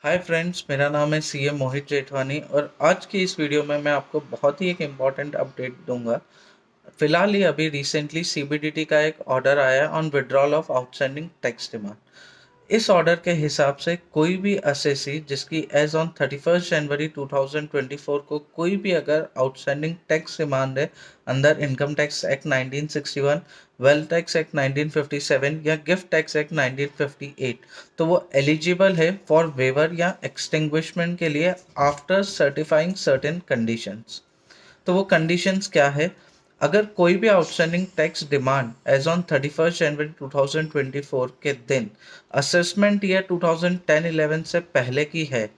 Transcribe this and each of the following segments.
Hi friends, मेरा नाम है सीए मोहित जेठवानी और आज की इस वीडियो में मैं आपको बहुत ही एक इम्पॉर्टेंट अपडेट दूंगा। फिलहाल ही अभी रिसेंटली सीबीडीटी का एक ऑर्डर आया on withdrawal of outstanding tax demand. इस ऑर्डर के हिसाब से कोई भी असेसी जिसकी एज ऑन 31 जनवरी 2024 को कोई भी अगर आउटस्टैंडिंग टैक्स डिमांड है under income tax act 1961, wealth tax act 1957 या गिफ्ट टैक्स एक्ट 1958, तो वो एलिजिबल है फॉर वेवर या एक्सटिंग्विशमेंट के लिए आफ्टर सर्टिफाइंग सर्टेन कंडीशंस। तो वो कंडीशंस क्या है? अगर कोई भी outstanding tax demand as on 31 January 2024 के दिन असेसमेंट ईयर 2010-11 से पहले की है,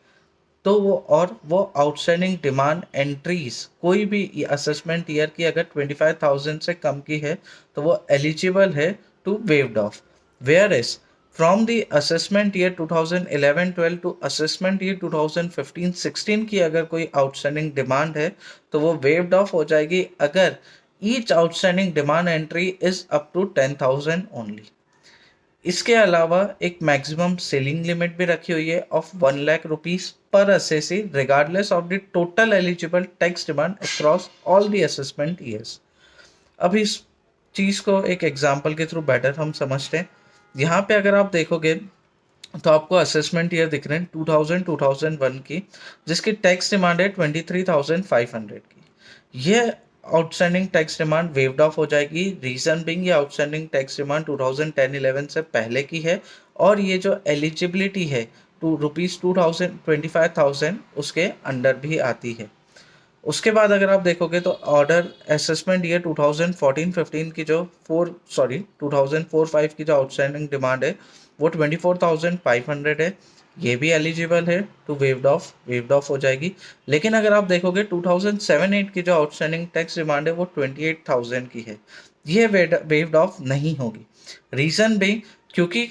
तो वो आउटस्टैंडिंग डिमांड एंट्रीज कोई भी असेसमेंट ईयर की अगर 25,000 से कम की है तो वो एलिजिबल है to waived off. Where is from the assessment year 2011-12 to assessment year 2015-16 की अगर कोई आउटस्टैंडिंग डिमांड है तो वो वेव्ड ऑफ हो जाएगी अगर each outstanding demand entry is up to 10,000 only. इसके अलावा एक मैक्सिमम सेलिंग लिमिट भी रखी हुई है of 1 lakh rupees per assessee regardless of the total eligible tax demand across all the assessment years. अब इस चीज़ को एक एग्जांपल के थ्रू बेटर हम समझते हैं। यहाँ पे अगर आप देखोगे तो आपको असेसमेंट ईयर दिख रहे हैं 2000-2001 की, जिसकी टैक्स डिमांड है 23,500 की। ये outstanding tax demand waived of हो जाएगी। रीजन बिंग ये आउटस्टैंडिंग टैक्स डिमांड 2010-11 से पहले की है और ये जो एलिजिबिलिटी है टू रुपीज़ 25,000 उसके अंडर भी आती है। उसके बाद अगर आप देखोगे तो ऑर्डर असेसमेंट ईयर 2014-15 की जो 2004-5 की जो आउटस्टैंडिंग डिमांड है वो 24,500 है। ये भी एलिजिबल है टू वेव्ड ऑफ हो जाएगी। लेकिन अगर आप देखोगे 2007-8 की जो आउटस्टैंडिंग टैक्स डिमांड है वो 28,000 की है। ये वेव्ड ऑफ नहीं होगी। रीज़न भी क्योंकि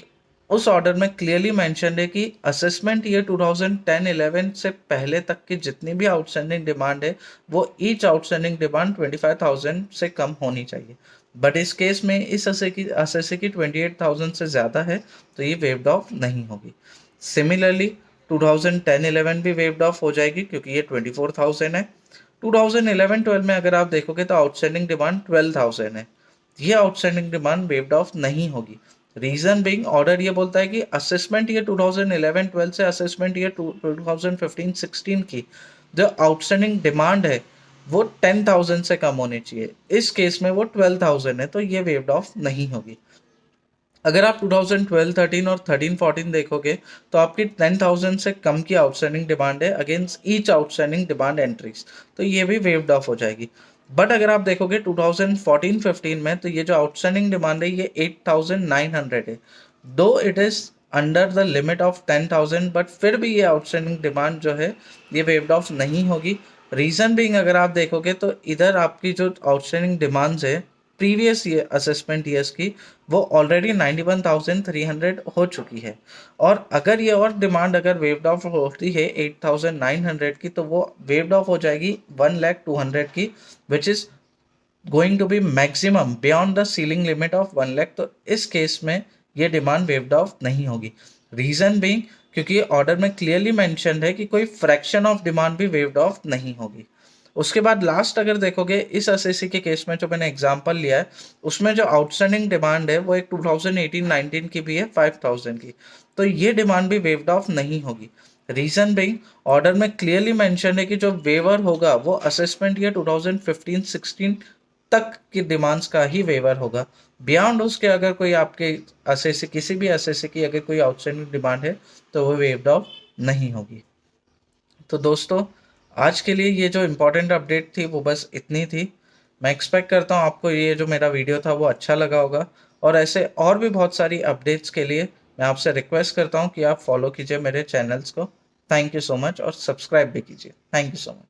उस ऑर्डर में क्लियरली मेंशन है कि असेसमेंट ईयर 2010-11 से पहले तक की जितनी भी आउटस्टैंडिंग डिमांड है वो ईच आउटस्टैंडिंग डिमांड 25,000 से कम होनी चाहिए। बट इस केस में इस असेसी की 28,000 से ज़्यादा है तो ये वेव्ड ऑफ नहीं होगी। सिमिलरली 2010-11 भी वेव्ड ऑफ हो जाएगी क्योंकि ये 24,000 है। 2011-12 में अगर आप देखोगे तो आउटस्टैंडिंग डिमांड 12,000 है। ये आउटस्टैंडिंग डिमांड वेव्ड ऑफ नहीं होगी। रीजन बिंग ऑर्डर ये बोलता है कि असेसमेंट ईयर 2011-12 से असेसमेंट ईयर 2015-16 की जो आउटस्टैंडिंग डिमांड है वो 10,000 से कम होनी चाहिए। इस केस में वो 12,000 है तो ये वेव्ड ऑफ नहीं होगी। अगर आप 2012-13 और 13-14 देखोगे तो आपकी 10,000 से कम की आउटस्टैंडिंग डिमांड है against each outstanding demand entries, तो ये भी वेव्ड ऑफ हो जाएगी। बट अगर आप देखोगे 2014-15 में तो ये जो आउटस्टैंडिंग डिमांड है ये 8,900 है। दो it is under the limit of 10,000 but फिर भी ये आउटस्टैंडिंग डिमांड जो है ये वेव्ड ऑफ नहीं होगी। रीजन बीइंग अगर आप देखोगे तो इधर आपकी जो आउटस्टैंडिंग डिमांड्स है प्रीवियस ईयर असेसमेंट ईयर्स की वो ऑलरेडी 91,300 हो चुकी है। और अगर ये और डिमांड अगर वेव्ड ऑफ होती है 8,900 की तो वो वेव्ड ऑफ हो जाएगी 1,02,000 की, which is going to be maximum beyond the ceiling limit of 1,00,000। तो इस केस में ये डिमांड वेव्ड ऑफ नहीं होगी। रीजन बीइंग क्योंकि ऑर्डर में क्लियरली मेंशन है कि कोई फ्रैक्शन ऑफ डिमांड भी वेव्ड ऑफ नहीं होगी। उसके बाद लास्ट अगर देखोगे इस एसएससी के केस में जो मैंने एग्जांपल लिया है उसमें जो आउटस्टैंडिंग डिमांड है वो एक 2018-19 की भी है 5,000 की, तो ये डिमांड भी वेव्ड ऑफ नहीं होगी। रीजन बिंग ऑर्डर में क्लियरली मेंशन है कि जो वेवर होगा वो असेसमेंट ईयर 2015-16 तक की डिमांड्स का ही वेवर होगा। बियॉन्ड उसके अगर कोई आपके एसएससी किसी भी एसएससी की अगर कोई आउटस्टैंडिंग डिमांड है तो वो वेव्ड ऑफ नहीं होगी। तो दोस्तों आज के लिए ये जो इम्पोर्टेंट अपडेट थी वो बस इतनी थी। मैं एक्सपेक्ट करता हूँ आपको ये जो मेरा वीडियो था वो अच्छा लगा होगा और ऐसे और भी बहुत सारी अपडेट्स के लिए मैं आपसे रिक्वेस्ट करता हूँ कि आप फॉलो कीजिए मेरे चैनल्स को। थैंक यू सो मच और सब्सक्राइब भी कीजिए। Thank you so much.